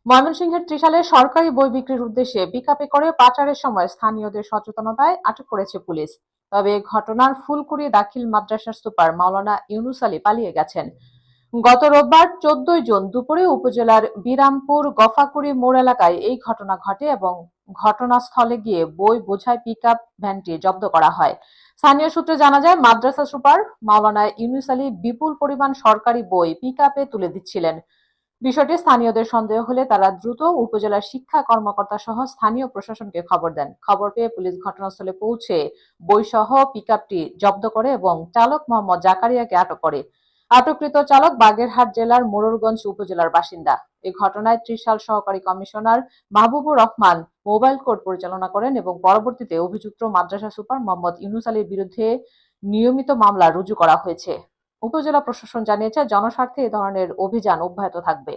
ময়মনসিংহের ত্রিশালে সরকারি বই বিক্রির উদ্দেশ্যে পিকআপে করে পাচারের সময় স্থানীয়দের সচেতনতায় আটক করেছে পুলিশ। তবে ঘটনার ফুলকুড়ি দাখিল মাদ্রাসার সুপার মাওলানা ইউনুস আলী পালিয়ে গেছেন। গত রোববার 14 জুন দুপুরে উপজেলার বিরামপুর গফাকুড়ি মোড় এলাকায় এই ঘটনা ঘটে এবং ঘটনাস্থলে গিয়ে বই বোঝাই পিকআপ ভ্যানটি জব্দ করা হয়। স্থানীয় সূত্রে জানা যায়, মাদ্রাসা সুপার মাওলানা ইউনুস আলী বিপুল পরিমাণ সরকারি বই পিকআপে তুলে দিচ্ছিলেন। বিষয়টি স্থানীয়দের সন্দেহ হলে তারা দ্রুত উপজেলার শিক্ষা কর্মকর্তা সহ স্থানীয় প্রশাসনকে খবর দেন। খবর পেয়ে পুলিশ ঘটনাস্থলে পৌঁছে বইসহ পিকআপটি জব্দ করে এবং চালক মোহাম্মদ জাকারিয়াকে আটক করে। আটককৃত চালক বাগেরহাট জেলার মোড়রগঞ্জ উপজেলার বাসিন্দা। এই ঘটনায় ত্রিশাল সহকারী commissioner Mahbubur Rahman mobile court পরিচালনা করেন এবং পরবর্তীতে অভিযুক্ত মাদ্রাসা সুপার মোহাম্মদ ইউনুস আলীর বিরুদ্ধে নিয়মিত মামলা রুজু করা হয়েছে। উপজেলা প্রশাসন জানিয়েছে, জনস্বার্থে এ ধরনের অভিযান অব্যাহত থাকবে।